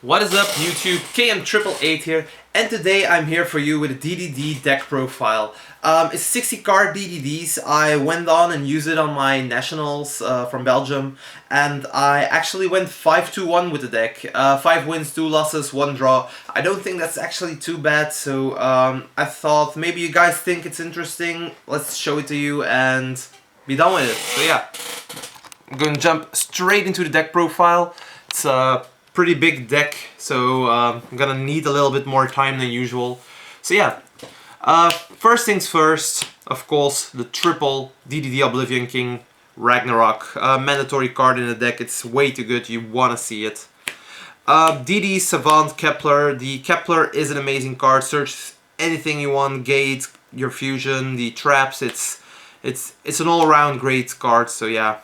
What is up YouTube, KM888 here, and today I'm here for you with a DDD Deck profile. It's 60 card DDDs. I went on and used it on my Nationals from Belgium, and I actually went 5-1 with the deck. 5 wins, 2 losses, 1 draw. I don't think that's actually too bad, so I thought maybe you guys think it's interesting. Let's show it to you and be done with it. So yeah, I'm going to jump straight into the deck profile. It's pretty big deck, so I'm gonna need a little bit more time than usual. So yeah, first things first, of course, the triple DDD Oblivion King Ragnarok. Mandatory card in the deck, it's way too good, you wanna see it. DD Savant Kepler. The Kepler is an amazing card, search anything you want, gate, your fusion, the traps, it's an all-around great card, so yeah.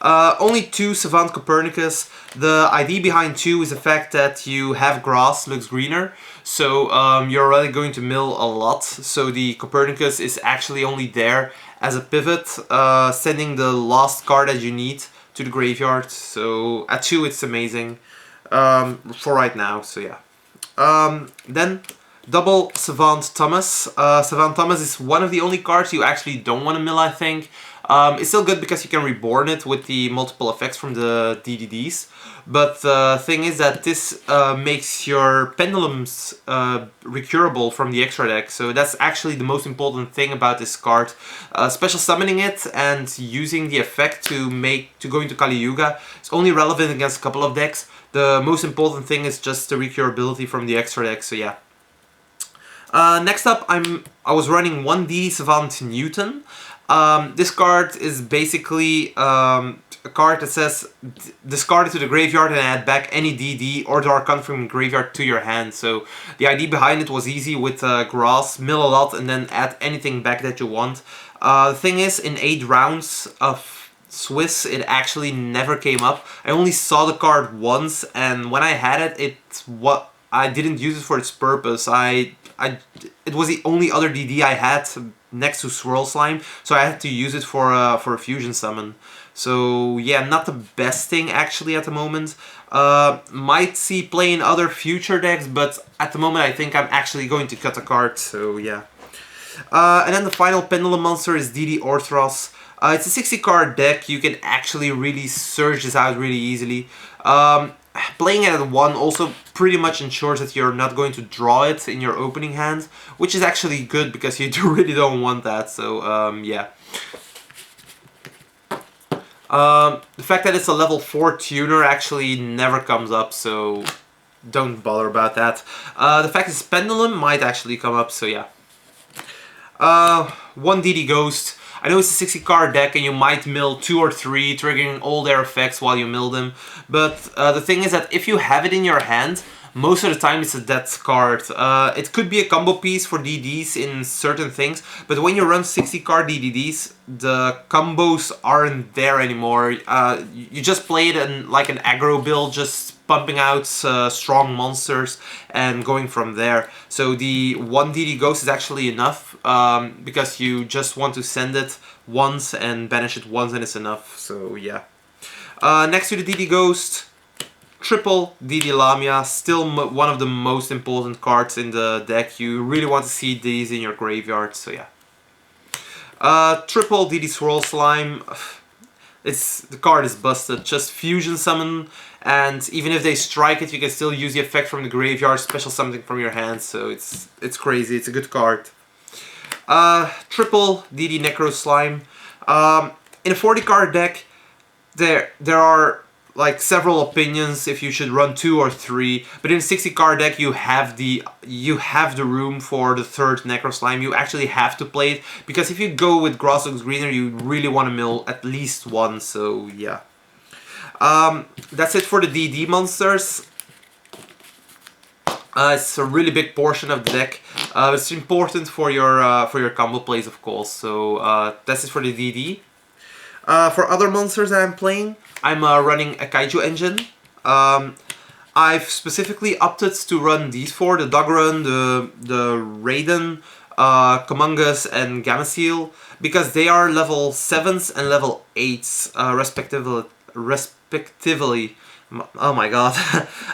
Only 2 Savant Copernicus. The idea behind 2 is the fact that you have grass, looks greener, so you're already going to mill a lot, so the Copernicus is actually only there as a pivot, sending the last card that you need to the graveyard, so at 2 it's amazing for right now, so yeah. Then double Savant Thomas. Savant Thomas is one of the only cards you actually don't want to mill, I think. It's still good because you can reborn it with the multiple effects from the DDDs, but the thing is that this makes your pendulums recurable from the extra deck, so that's actually the most important thing about this card. Special summoning it and using the effect to go into Kali Yuga is only relevant against a couple of decks. The most important thing is just the recurability from the extra deck, so yeah. Next up, I was running 1D Savant Newton. This card is basically a card that says discard it to the graveyard and add back any DD or Dark Hunt from graveyard to your hand. So the idea behind it was easy with grass, mill a lot and then add anything back that you want. The thing is, in 8 rounds of Swiss, it actually never came up. I only saw the card once, and when I had it, I didn't use it for its purpose. It was the only other DD I had next to Swirl Slime, so I had to use it for a fusion summon. So yeah, not the best thing actually at the moment. Might see play in other future decks, but at the moment I think I'm actually going to cut a card, so yeah. And then the final Pendulum monster is DD Orthros. It's a 60 card deck, you can actually really surge this out really easily. Playing it at 1 also pretty much ensures that you're not going to draw it in your opening hand, which is actually good because you really don't want that, so yeah. The fact that it's a level 4 tuner actually never comes up, so don't bother about that. The fact it's Pendulum might actually come up, so yeah. 1 DD Ghost. I know it's a 60 card deck and you might mill 2 or 3, triggering all their effects while you mill them, but the thing is that if you have it in your hand, most of the time it's a dead card. It could be a combo piece for DDs in certain things, but when you run 60 card DDDs, the combos aren't there anymore. You just play it in like an aggro build, just pumping out strong monsters and going from there. So the 1 DD Ghost is actually enough, because you just want to send it once and banish it once and it's enough, so yeah. Next to the DD Ghost, triple DD Lamia, still one of the most important cards in the deck. You really want to see these in your graveyard, so yeah. Triple DD Swirl Slime. The card is busted. Just fusion summon, and even if they strike it, you can still use the effect from the graveyard, special something from your hand, so it's crazy. It's a good card. Triple DD Necro Slime. In a 40 card deck, there are like several opinions if you should run 2 or 3, but in a 60 card deck you have the room for the 3rd Necro Slime. You actually have to play it, because if you go with Grass Looks Greener, you really want to mill at least 1, so yeah. That's it for the DD monsters. It's a really big portion of the deck. It's important for your combo plays, of course, so that's it for the DD. For other monsters that I'm playing, I'm running a kaiju engine. I've specifically opted to run these 4, the Dogron, the Raiden, Comungus and Gameciel, because they are level 7s and level 8s respectively. Oh my god.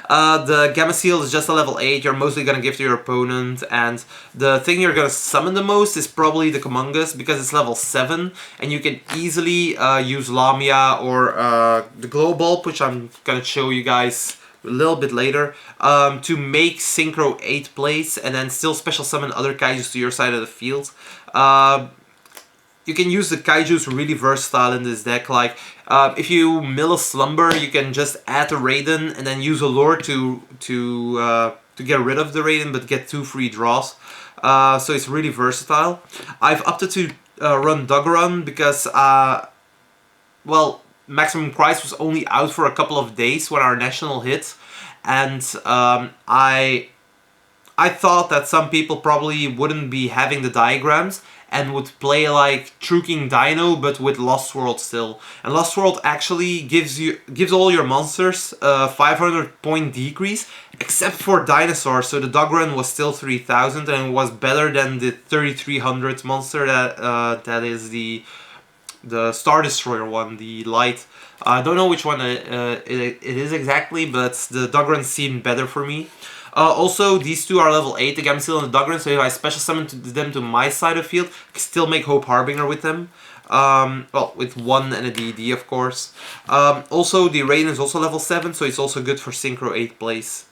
The Gamma Seal is just a level 8, you're mostly gonna give to your opponent, and the thing you're gonna summon the most is probably the Comungus, because it's level 7, and you can easily use Lamia or the Glow Bulb, which I'm gonna show you guys a little bit later, to make Synchro 8 plays, and then still special summon other kaijus to your side of the field. You can use the kaijus really versatile in this deck. Like, if you mill a Slumber, you can just add a Raiden and then use a Lure to get rid of the Raiden, but get 2 free draws. So it's really versatile. I've opted to run Doggerun because, well, Maximum Price was only out for a couple of days when our national hit, and I thought that some people probably wouldn't be having the diagrams and would play like True King Dino but with Lost World still. And Lost World actually gives all your monsters a 500 point decrease except for Dinosaur, so the Dog Run was still 3000 and it was better than the 3300 monster that is the Star Destroyer one, the light. I don't know which one it is exactly, but the Dog Run seemed better for me. Also, these two are level 8, the Gamma Seal and the Doggerun, so if I special summon them to my side of the field, I can still make Hope Harbinger with them. Well, with 1 and a DD, of course. Also, the Raiden is also level 7, so it's also good for Synchro 8 plays.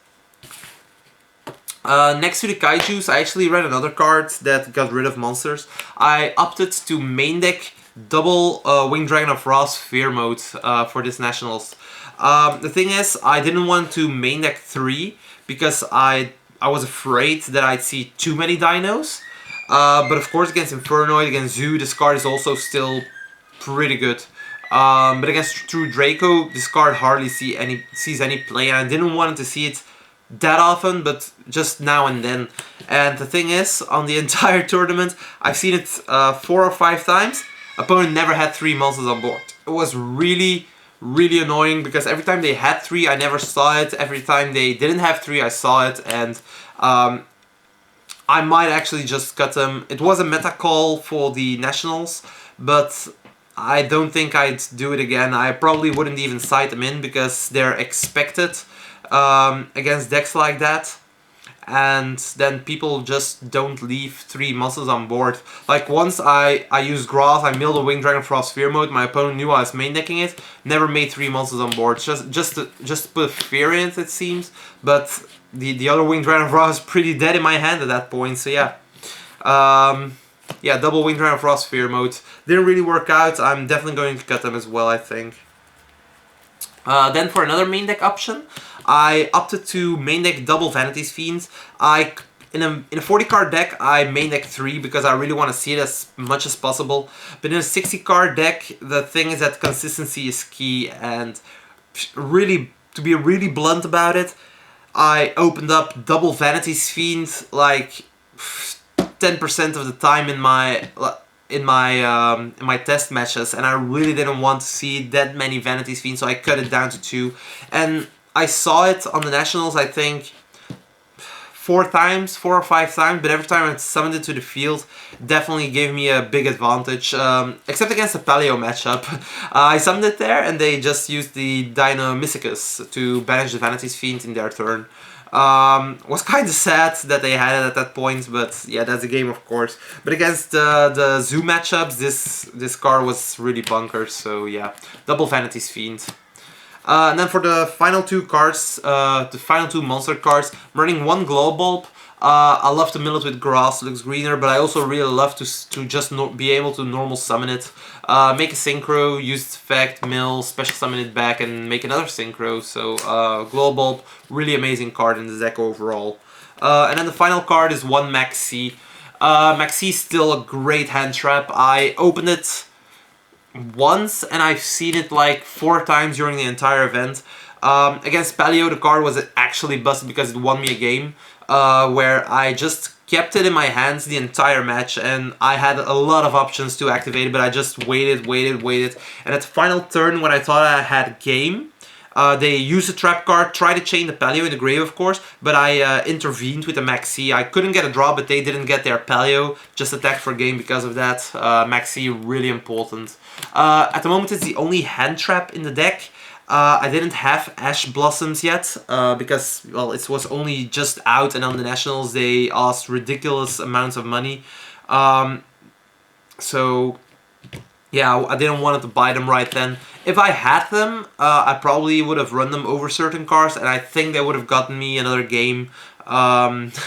Next to the kaijus, I actually read another card that got rid of monsters. I opted to main deck double Winged Dragon of Ra's Fear Mode for this Nationals. The thing is, I didn't want to main deck 3, because I was afraid that I'd see too many dinos. But of course against Infernoid, against Zoo, this card is also still pretty good. But against True Draco, this card hardly sees any play, and I didn't want to see it that often, but just now and then. And the thing is, on the entire tournament, I've seen it 4 or 5 times. Opponent never had 3 monsters on board. It was really annoying, because every time they had 3 I never saw it, every time they didn't have 3 I saw it, and I might actually just cut them. It was a meta call for the Nationals, but I don't think I'd do it again. I probably wouldn't even side them in, because they're expected against decks like that. And then people just don't leave 3 monsters on board. Like once I used Grass, I milled a Winged Dragon Frost Fear Mode, my opponent knew I was main decking it, never made 3 monsters on board, just to put fear in it seems, but the other Winged Dragon Frost is pretty dead in my hand at that point, so yeah. Yeah, double Winged Dragon Frost Fear Mode. Didn't really work out, I'm definitely going to cut them as well, I think. Then for another main deck option, I opted to main deck double Vanity's Fiends. In a 40 card deck, I main deck 3 because I really want to see it as much as possible. But in a 60 card deck, the thing is that consistency is key, and really, to be really blunt about it, I opened up double Vanity's Fiend like 10% of the time in my test matches, and I really didn't want to see that many Vanity's Fiends, so I cut it down to 2. And I saw it on the Nationals, I think, 4 or 5 times, but every time I summoned it to the field, definitely gave me a big advantage, except against the Paleo matchup. I summoned it there, and they just used the Dino Mysicus to banish the Vanity's Fiend in their turn. Was kind of sad that they had it at that point, but yeah, that's a game, of course. But against the Zoo matchups, this card was really bunkers, so yeah, double Vanity's Fiend. And then for the final 2 cards, the final 2 monster cards, I'm running 1 Glow Bulb. I love to mill it with Grass, it looks greener, but I also really love to just be able to normal summon it. Make a Synchro, use its effect, mill, special summon it back, and make another Synchro. So Glow Bulb, really amazing card in the deck overall. And then the final card is 1 Maxi. Maxi is still a great hand trap. I opened it once, and I've seen it like 4 times during the entire event. Against Paleo, the card was actually busted because it won me a game, where I just kept it in my hands the entire match, and I had a lot of options to activate it, but I just waited, and at the final turn, when I thought I had game, they used a trap card, tried to chain the Paleo in the grave, of course, but I intervened with the Maxi. I couldn't get a draw, but they didn't get their Paleo, just attacked for game because of that. Maxi, really important. At the moment, it's the only hand trap in the deck. I didn't have Ash Blossoms yet because, well, it was only just out, and on the Nationals they asked ridiculous amounts of money. So yeah, I didn't want to buy them right then. If I had them, I probably would have run them over certain cards, and I think they would have gotten me another game.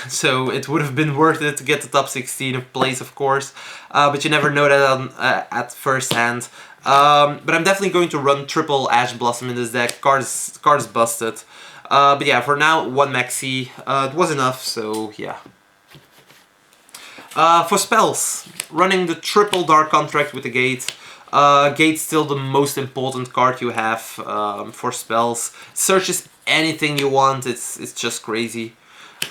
So it would have been worth it to get the top 16 of place, of course. But you never know that on, at first hand. But I'm definitely going to run triple Ash Blossom in this deck. Card is busted. But yeah, for now, 1 Maxi. It was enough, so yeah. For spells, running the triple Dark Contract with the Gate. Gate's still the most important card you have for spells. Searches anything you want, it's just crazy.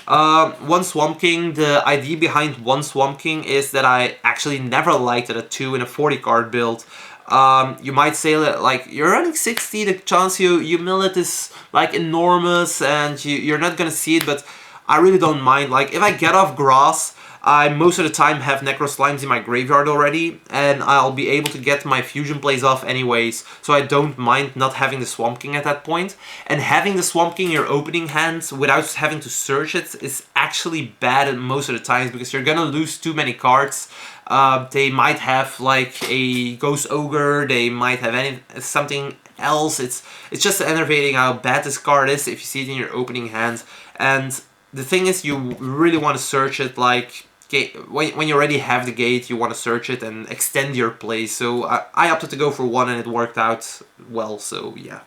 One Swamp King, the idea behind one Swamp King is that I actually never liked it at 2 in a 40 card build. You might say that, like, you're running 60, the chance you mill it is like enormous and you're not gonna see it, but I really don't mind. Like, if I get off grass, I most of the time have Necro Slimes in my graveyard already, and I'll be able to get my fusion plays off anyways, so I don't mind not having the Swamp King at that point. And having the Swamp King in your opening hand without having to search it is actually bad at most of the times, because you're gonna lose too many cards. They might have like a Ghost Ogre, they might have something else. It's just enervating how bad this card is if you see it in your opening hand. And the thing is, you really want to search it. Like, when you already have the gate, you want to search it and extend your play. So I opted to go for 1 and it worked out well, so yeah.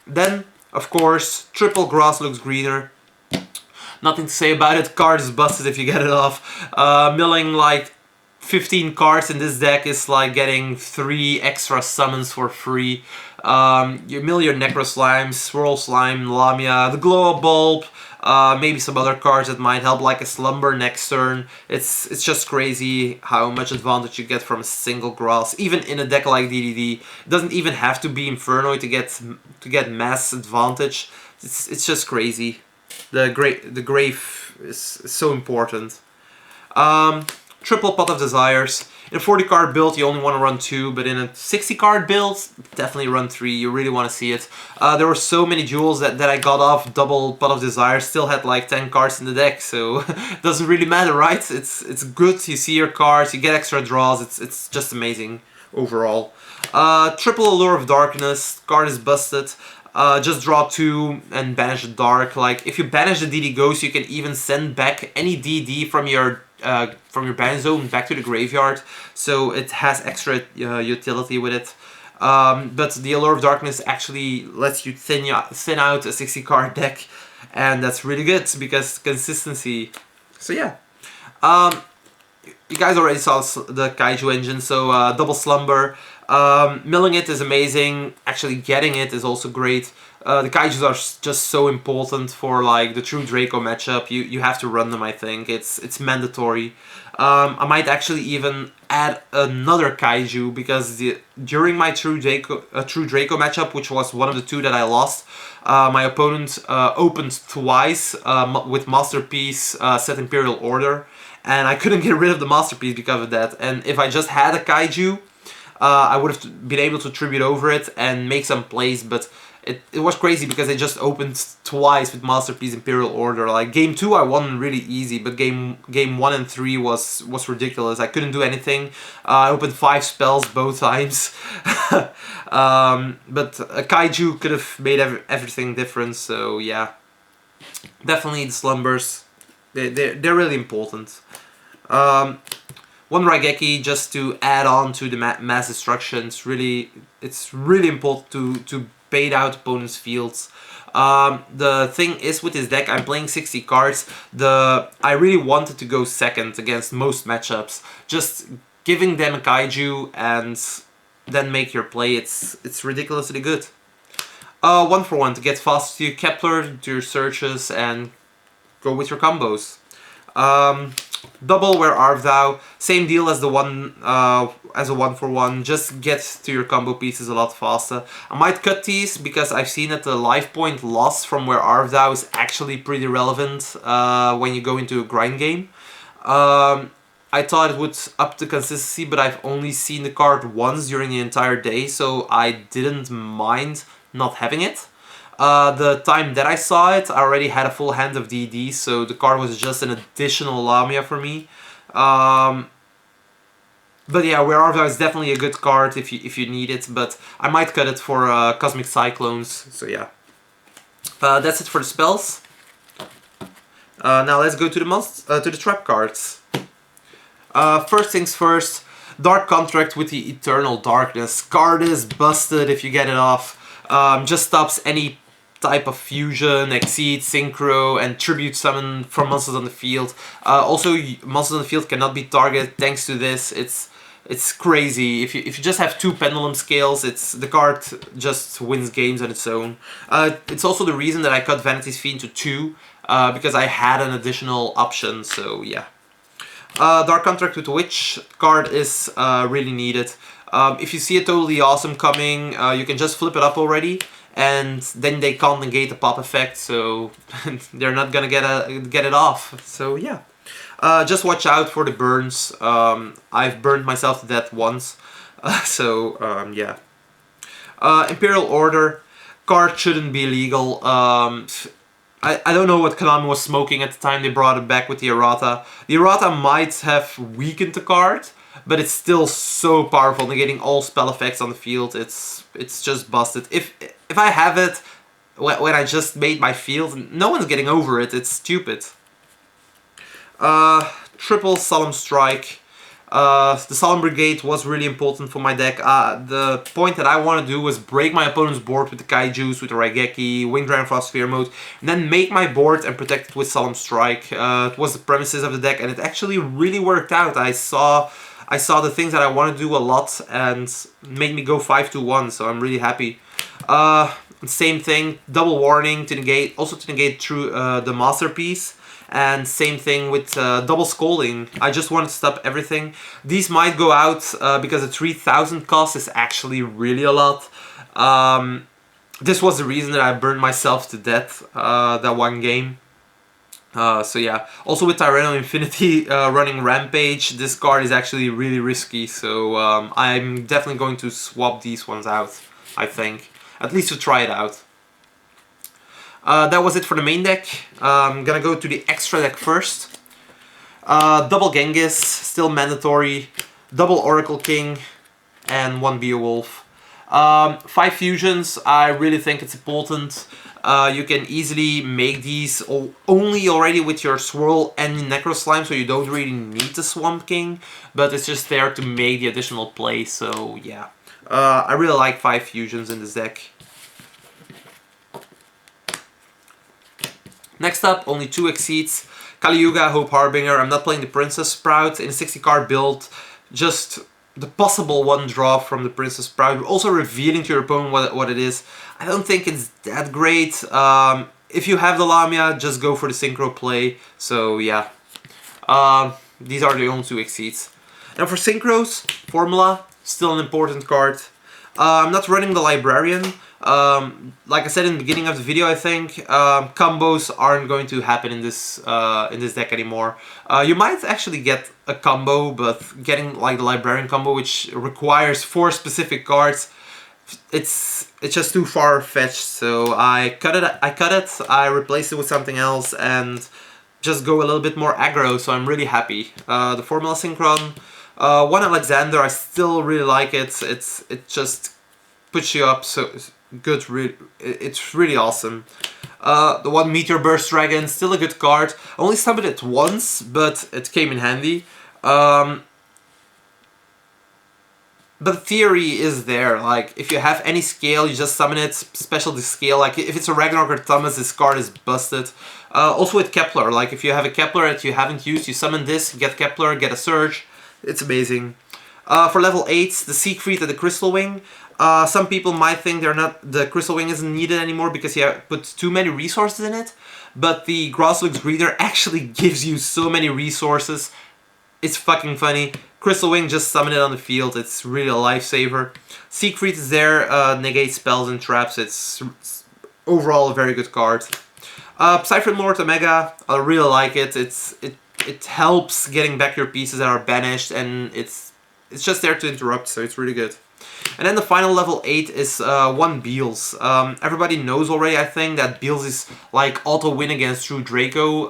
Then, of course, triple Grass looks greener. Nothing to say about it. Card is busted if you get it off. Milling like 15 cards in this deck is like getting 3 extra summons for free. You mill your Necro Slime, Swirl Slime, Lamia, the Glow Up Bulb, maybe some other cards that might help, like a Slumber next turn. It's just crazy how much advantage you get from a single grass. Even in a deck like DDD, it doesn't even have to be Inferno to get mass advantage. It's just crazy. The grave is so important. Triple Pot of Desires. In a 40 card build you only want to run 2, but in a 60 card build definitely run 3. You really want to see it. There were so many jewels that I got off double Pot of Desires, still had like 10 cards in the deck, so it doesn't really matter, right? It's good, you see your cards, you get extra draws, it's just amazing overall. Triple Allure of Darkness, card is busted. Just draw 2 and banish the dark. Like, if you banish the DD Ghost, you can even send back any DD from your ban zone back to the graveyard, so it has extra utility with it. But the Allure of Darkness actually lets you thin out a 60 card deck, and that's really good because consistency. So yeah. You guys already saw the Kaiju engine, so double Slumber. Milling it is amazing, actually getting it is also great. The Kaijus are just so important for like the true Draco matchup. You have to run them, I think. It's mandatory. I might actually even add another Kaiju, because during my true Draco matchup, which was one of the 2 that I lost, my opponent opened twice with Masterpiece set Imperial Order, and I couldn't get rid of the Masterpiece because of that. And if I just had a Kaiju, I would have been able to tribute over it and make some plays, but it was crazy because they just opened twice with Masterpiece Imperial Order. Like, game 2 I won really easy, but game 1 and 3 was ridiculous. I couldn't do anything. I opened 5 spells both times. But a Kaiju could have made everything different, so yeah. Definitely the Slumbers, they're really important. One Raigeki just to add on to the mass destruction. It's really important to bait out opponents' fields. The thing is, with this deck, I'm playing 60 cards. I really wanted to go second against most matchups. Just giving them a Kaiju and then make your play. It's ridiculously good. 1 for 1 to get fast to your Kepler, to your searches, and go with your combos. Double Where Art Thou, same deal as the one as a 1 for 1, just get to your combo pieces a lot faster. I might cut these because I've seen that the life point loss from Where Art Thou is actually pretty relevant when you go into a grind game. I thought it would up the consistency, but I've only seen the card once during the entire day, so I didn't mind not having it. The time that I saw it, I already had a full hand of DD, so the card was just an additional Lamia for me. But yeah, Werearva is definitely a good card if you need it, but I might cut it for Cosmic Cyclones, so yeah. That's it for the spells. Now let's go to the trap cards. First things first, Dark Contract with the Eternal Darkness. Card is busted if you get it off. Just stops any type of fusion, exceed, synchro, and tribute summon from monsters on the field. Also, monsters on the field cannot be targeted thanks to this. It's crazy. If you just have 2 pendulum scales, the card just wins games on its own. It's also the reason that I cut Vanity's Fiend to 2, because I had an additional option, so yeah. Dark Contract with Witch card is really needed. If you see a totally awesome coming, you can just flip it up already, and then they can't negate the pop effect, so they're not gonna get it off. So yeah. Just watch out for the burns. I've burned myself to death once, yeah. Imperial Order card shouldn't be illegal. I don't know what Konami was smoking at the time they brought it back with the errata. The errata might have weakened the card, but it's still so powerful, negating all spell effects on the field. It's just busted. If I have it when I just made my field, no one's getting over it. It's stupid. Triple Solemn Strike. The Solemn Brigade was really important for my deck. The point that I want to do was break my opponent's board with the kaijus, with the Raigeki, Winged Dragon Frost Sphere mode, and then make my board and protect it with Solemn Strike. It was the premises of the deck, and it actually really worked out. I saw the things that I want to do a lot, and made me go 5-1, so I'm really happy. Same thing, double warning to negate, also to negate through the Masterpiece. And same thing with double scolding. I just wanted to stop everything. These might go out because the 3000 cost is actually really a lot. This was the reason that I burned myself to death that one game. So yeah. Also with Tyranno Infinity running Rampage, this card is actually really risky. So I'm definitely going to swap these ones out, I think. At least to try it out. That was it for the main deck. I'm gonna go to the extra deck first. Double Genghis, still mandatory. Double Oracle King, and 1 Beowulf. 5 fusions, I really think it's important. You can easily make these only already with your Swirl and Necro Slime, so you don't really need the Swamp King, but it's just there to make the additional play, so yeah. I really like 5 fusions in this deck. Next up, only 2 exceeds. Kali Yuga, Hope Harbinger. I'm not playing the Princess Sprout in a 60 card build. Just the possible 1 draw from the Princess Sprout. Also revealing to your opponent what it is. I don't think it's that great. If you have the Lamia, just go for the Synchro play. So yeah. These are the only 2 exceeds. Now for Synchros, Formula, still an important card. I'm not running the Librarian. Like I said in the beginning of the video, I think combos aren't going to happen in this deck anymore. You might actually get a combo, but getting like the Librarian combo, which requires 4 specific cards, it's just too far-fetched. So I cut it. I replaced it with something else, and just go a little bit more aggro. So I'm really happy. The Formula Synchron, 1 Alexander, I still really like it. It just puts you up so good. It's really awesome. The 1 Meteor Burst Dragon, still a good card. I only summoned it once, but it came in handy. But the theory is there. Like, if you have any scale, you just summon it, special the scale. Like, if it's a Ragnarok or Thomas, this card is busted. Also with Kepler, like, if you have a Kepler that you haven't used, you summon this, get Kepler, get a Surge. It's amazing. For level 8, the Siegfried and the Crystal Wing. Some people might think the Crystal Wing isn't needed anymore because you put too many resources in it. But the Grass Looks Greener actually gives you so many resources. It's fucking funny. Crystal Wing, just summon it on the field. It's really a lifesaver. Siegfried is there, negate spells and traps. It's overall a very good card. Cypher Lord Omega, I really like it. It it helps getting back your pieces that are banished, and it's just there to interrupt, so it's really good. And then the final level 8 is 1 Beals. Everybody knows already, I think, that Beals is like auto win against True Draco.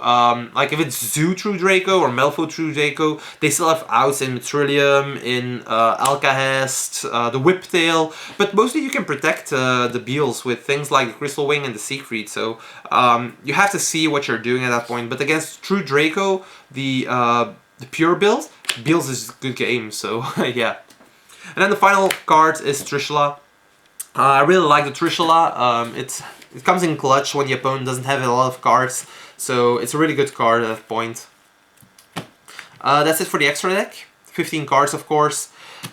Like if it's Zoo True Draco or Melfo True Draco, they still have outs in Trillium, in Alcahest, the Whiptail, but mostly you can protect the Beals with things like the Crystal Wing and the Siegfried, so you have to see what you're doing at that point. But against True Draco, the pure build, Beals is a good game, so yeah. And then the final card is Trishula. I really like the Trishula. It comes in clutch when the opponent doesn't have a lot of cards, so it's a really good card at that point. That's it for the extra deck. 15 cards, of course.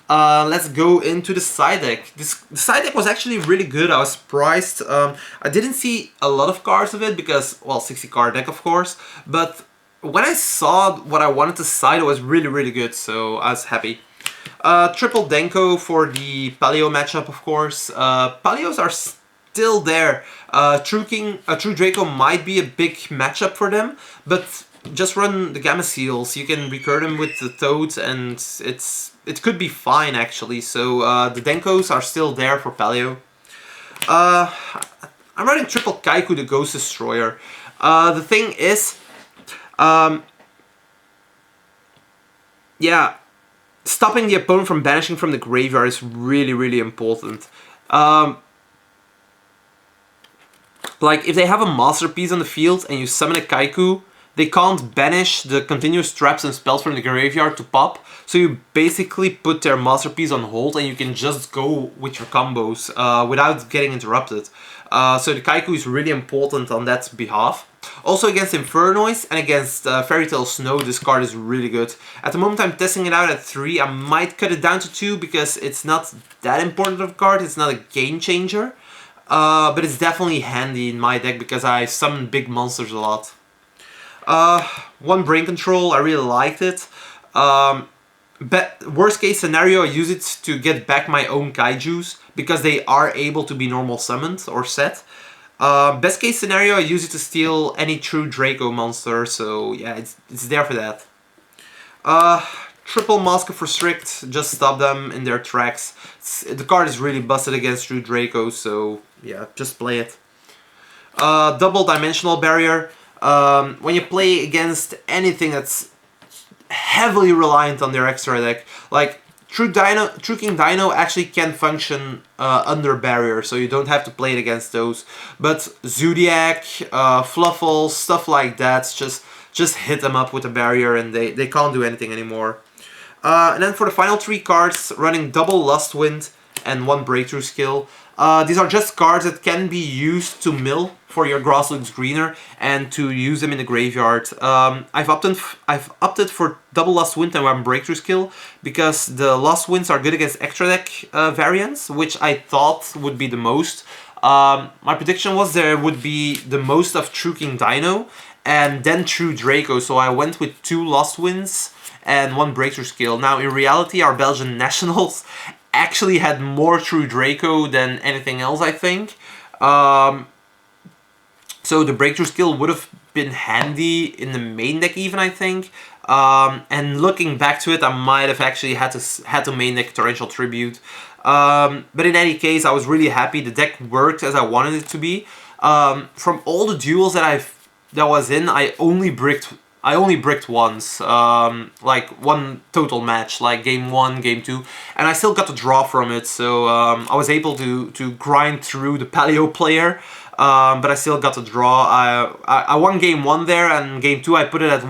Let's go into the side deck. The side deck was actually really good. I was surprised. I didn't see a lot of cards of it because, well, 60 card deck, of course. But when I saw what I wanted to side, it was really, really good, so I was happy. Triple Denko for the Paleo matchup, of course. Paleos are still there. True Draco might be a big matchup for them, but just run the Gamma Seals. You can recur them with the Toads, and it could be fine, actually. So the Denkos are still there for Paleo. I'm running Triple Kaiku, the Ghost Destroyer. The thing is, yeah, stopping the opponent from banishing from the graveyard is really, really important. Like, if they have a Masterpiece on the field and you summon a Kaiku, they can't banish the continuous traps and spells from the graveyard to pop. So you basically put their Masterpiece on hold and you can just go with your combos without getting interrupted. So the Kaiku is really important on that behalf. Also against Infernoise and against Fairy Tail Snow, this card is really good. At the moment I'm testing it out at 3, I might cut it down to 2 because it's not that important of a card, it's not a game changer. But it's definitely handy in my deck because I summon big monsters a lot. 1 Brain Control, I really liked it. Worst case scenario, I use it to get back my own kaijus because they are able to be normal summoned or set. Best case scenario, I use it to steal any True Draco monster, so yeah, it's there for that. Triple Mask for Strict, just stop them in their tracks. The card is really busted against True Draco, so yeah, just play it. Double Dimensional Barrier. When you play against anything that's heavily reliant on their extra deck, like True King Dino actually can function under barrier, so you don't have to play it against those. But Zodiac, Fluffle, stuff like that, just hit them up with a barrier and they can't do anything anymore. And then for the final 3 cards, running double Lustwind and 1 Breakthrough Skill. These are just cards that can be used to mill for your Grass Looks Greener and to use them in the graveyard. I've opted for double Lustwind and 1 Breakthrough Skill because the Lustwinds are good against extra deck variants, which I thought would be the most. My prediction was there would be the most of True King Dino and then True Draco, so I went with 2 Lustwinds and 1 Breakthrough Skill. Now in reality our Belgian Nationals actually had more True Draco than anything else, I think. So the Breakthrough Skill would have been handy in the main deck even, I think. And looking back to it, I might have actually had to main deck Torrential Tribute. But in any case, I was really happy. The deck worked as I wanted it to be. From all the duels that was in, I only bricked once, like 1 total match, like game 1, game 2, and I still got the draw from it, so I was able to grind through the Paleo player, but I still got the draw. I won game 1 there, and game 2 I put him at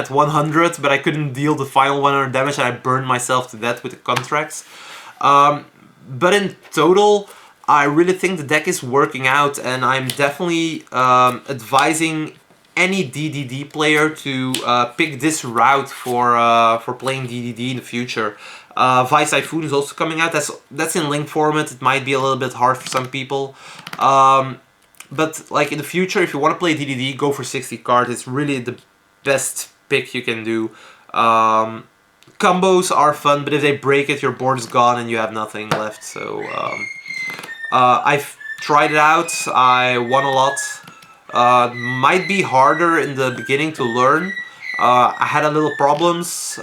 100, but I couldn't deal the final 100 damage, and I burned myself to death with the contracts. But in total, I really think the deck is working out, and I'm definitely advising any DDD player to pick this route for playing DDD in the future. Vice Typhoon is also coming out. That's in link format. It might be a little bit hard for some people. But like in the future, if you want to play DDD, go for 60 cards. It's really the best pick you can do. Combos are fun, but if they break it, your board is gone and you have nothing left. So I've tried it out. I won a lot. Might be harder in the beginning to learn, I had a little problems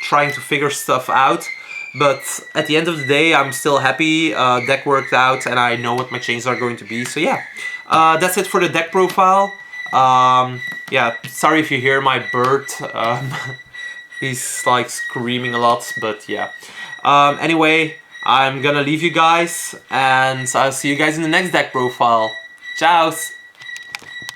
trying to figure stuff out, but at the end of the day, I'm still happy. Deck worked out, and I know what my changes are going to be. So yeah, that's it for the deck profile. Yeah, sorry if you hear my bird. He's like screaming a lot, but yeah. Anyway, I'm gonna leave you guys, and I'll see you guys in the next deck profile. Ciao!